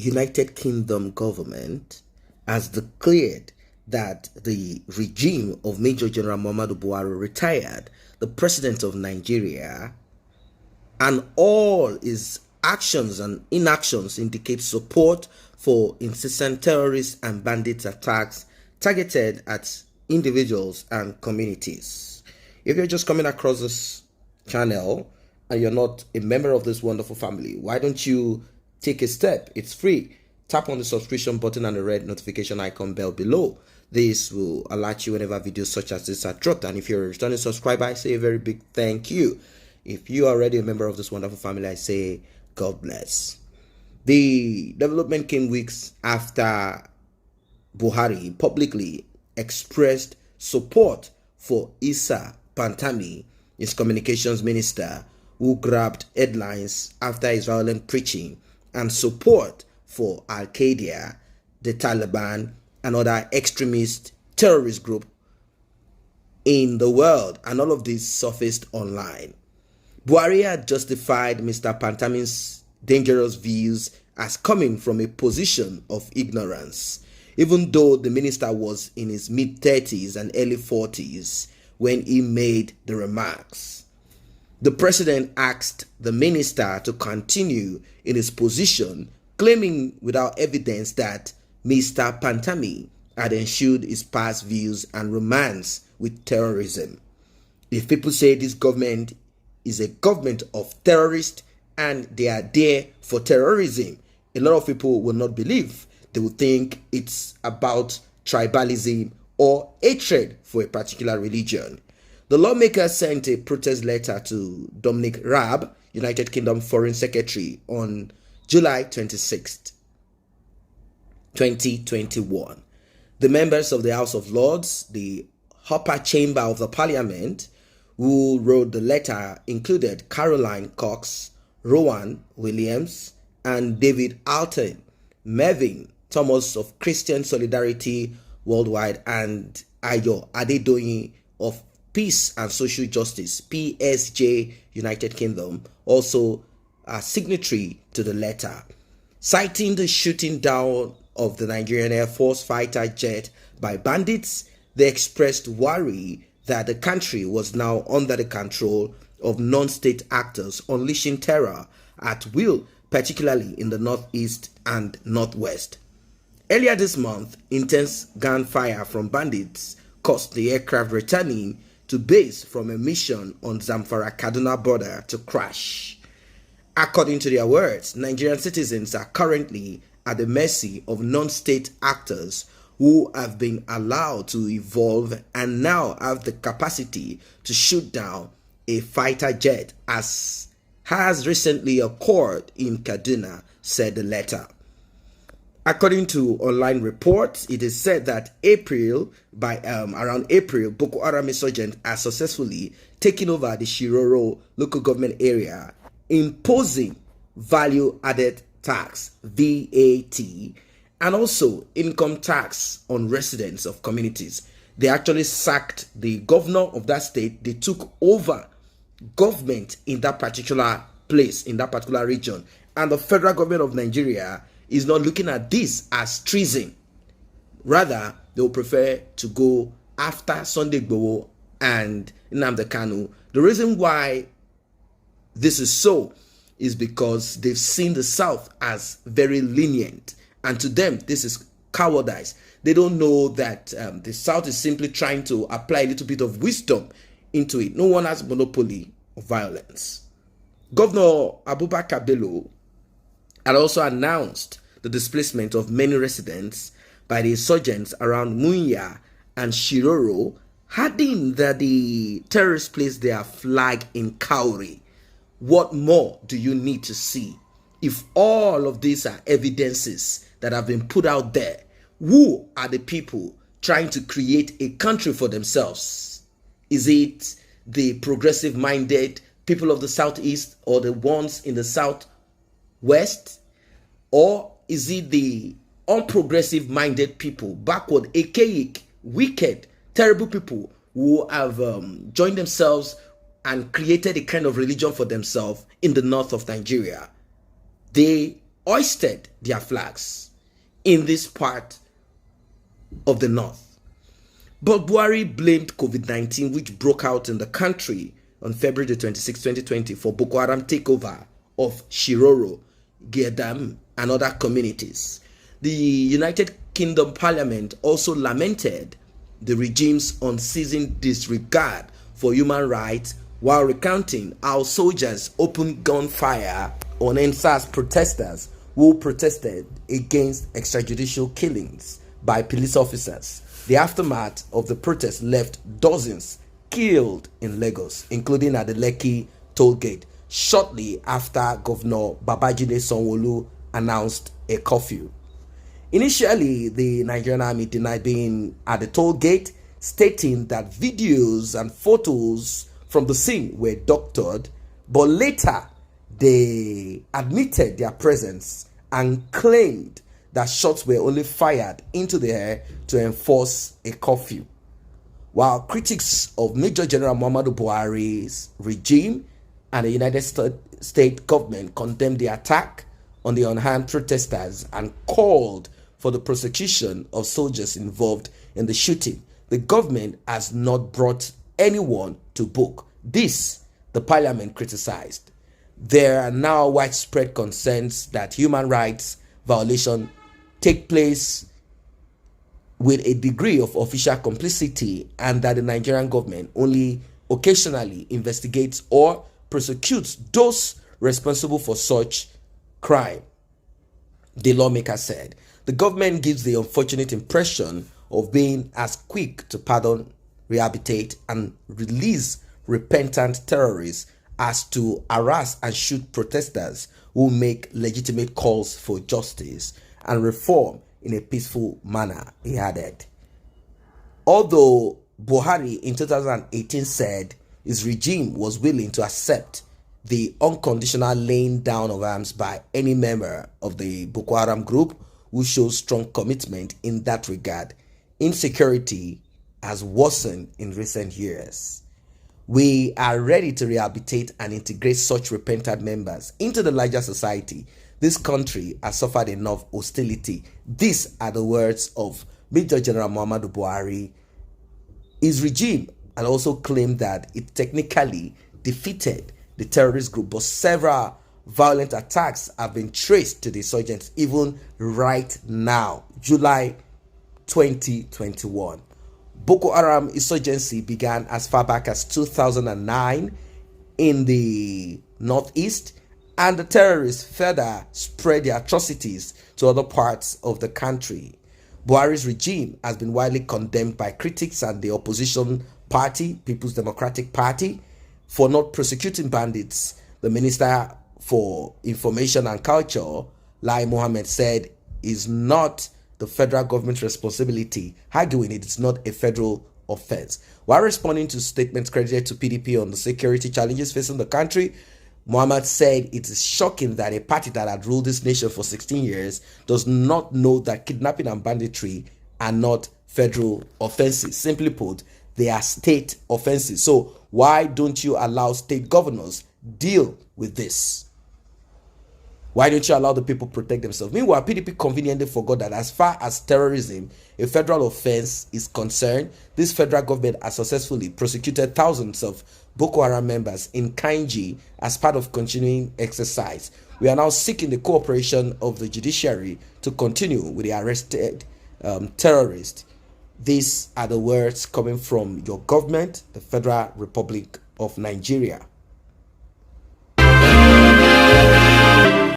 United Kingdom government has declared that the regime of Major General Muhammadu Buhari retired, the president of Nigeria, and all his actions and inactions indicate support for incessant terrorist and bandit attacks targeted at individuals and communities. If you're just coming across this channel and you're not a member of this wonderful family, why don't you take a step? It's free. Tap on the subscription button and the red notification icon bell below. This will alert you whenever videos such as this are dropped. And if you're a returning subscriber, I say a very big thank you. If you are already a member of this wonderful family, I say God bless. The development came weeks after Buhari publicly expressed support for Issa Pantami, his communications minister, who grabbed headlines after his violent preaching, and support for Al-Qaeda, the Taliban, and other extremist terrorist groups in the world, and all of this surfaced online. Buhari had justified Mr. Pantami's dangerous views as coming from a position of ignorance, even though the minister was in his mid-30s and early 40s when he made the remarks. The president asked the minister to continue in his position, claiming without evidence that Mr. Pantami had ensured his past views and romance with terrorism. If people say this government is a government of terrorists and they are there for terrorism, a lot of people will not believe. They will think it's about tribalism or hatred for a particular religion. The lawmaker sent a protest letter to Dominic Raab, United Kingdom Foreign Secretary, on July 26th, 2021. The members of the House of Lords, the upper chamber of the Parliament, who wrote the letter included Caroline Cox, Rowan Williams, and David Alton, Mervyn Thomas of Christian Solidarity Worldwide, and Ayo Adedoyin of Peace and Social Justice, PSJ, United Kingdom, also a signatory to the letter. Citing the shooting down of the Nigerian Air Force fighter jet by bandits, they expressed worry that the country was now under the control of non-state actors unleashing terror at will, particularly in the northeast and northwest. Earlier this month, intense gunfire from bandits caused the aircraft returning to base from a mission on Zamfara-Kaduna border to crash. According to their words, Nigerian citizens are currently at the mercy of non-state actors who have been allowed to evolve and now have the capacity to shoot down a fighter jet, as has recently occurred in Kaduna, said the letter. According to online reports, it is said that around April, Boko Haram insurgents are successfully taking over the Shiroro local government area, imposing value-added tax, VAT, and also income tax on residents of communities. They actually sacked the governor of that state. They took over government in that particular place, in that particular region. And the federal government of Nigeria is not looking at this as treason. Rather, they will prefer to go after Sunday Igboho and Nnamdi Kanu. The reason why this is so is because they've seen the South as very lenient. And to them, this is cowardice. They don't know that the South is simply trying to apply a little bit of wisdom into it. No one has monopoly of violence. Governor Abubakar Bello had also announced the displacement of many residents by the insurgents around Munya and Shiroro, adding that the terrorists placed their flag in Kauri. What more do you need to see? If all of these are evidences that have been put out there, who are the people trying to create a country for themselves? Is it the progressive-minded people of the Southeast or the ones in the Southwest? Or is it the unprogressive-minded people, backward, archaic, wicked, terrible people who have joined themselves and created a kind of religion for themselves in the north of Nigeria? They hoisted their flags in this part of the north. But Buhari blamed COVID-19, which broke out in the country on February 26, 2020, for Boko Haram takeover of Shiroro, Gedam, and other communities. The United Kingdom Parliament also lamented the regime's unceasing disregard for human rights while recounting how soldiers opened gunfire on NSAS protesters who protested against extrajudicial killings by police officers. The aftermath of the protest left dozens killed in Lagos, including at the Lekki toll gate, shortly after Governor Babajide Sanwo-Olu announced a curfew. Initially, the Nigerian army denied being at the toll gate, stating that videos and photos from the scene were doctored, but later they admitted their presence and claimed that shots were only fired into the air to enforce a curfew. While critics of Major General Muhammadu Buhari's regime and the United States government condemned the attack on the unarmed protesters and called for the prosecution of soldiers involved in the shooting, the government has not brought anyone to book. This, the parliament criticized. There are now widespread concerns that human rights violations take place with a degree of official complicity, and that the Nigerian government only occasionally investigates or prosecutes those responsible for such crime. The lawmaker said the government gives the unfortunate impression of being as quick to pardon, rehabilitate, and release repentant terrorists as to harass and shoot protesters who make legitimate calls for justice and reform in a peaceful manner, he added. Although Buhari in 2018 said his regime was willing to accept the unconditional laying down of arms by any member of the Boko Haram group who shows strong commitment in that regard, insecurity has worsened in recent years. We are ready to rehabilitate and integrate such repentant members into the larger society. This country has suffered enough hostility. These are the words of Major General Muhammadu Buhari. His regime had also claimed that it technically defeated the terrorist group, but several violent attacks have been traced to the insurgents even right now, July 2021. Boko Haram insurgency began as far back as 2009 in the northeast, and the terrorists further spread their atrocities to other parts of the country. Buhari's regime has been widely condemned by critics and the opposition party, People's Democratic Party, for not prosecuting bandits. The Minister for Information and Culture, Lai Mohammed, said is not the federal government's responsibility, arguing it is not a federal offense. While responding to statements credited to PDP on the security challenges facing the country, Mohammed said it is shocking that a party that had ruled this nation for 16 years does not know that kidnapping and banditry are not federal offenses. Simply put, they are state offenses. So why don't you allow state governors deal with this? Why don't you allow the people protect themselves? Meanwhile, PDP conveniently forgot that as far as terrorism, a federal offense, is concerned, this federal government has successfully prosecuted thousands of Boko Haram members in Kainji as part of continuing exercise. We are now seeking the cooperation of the judiciary to continue with the arrested terrorists. These are the words coming from your government, the Federal Republic of Nigeria.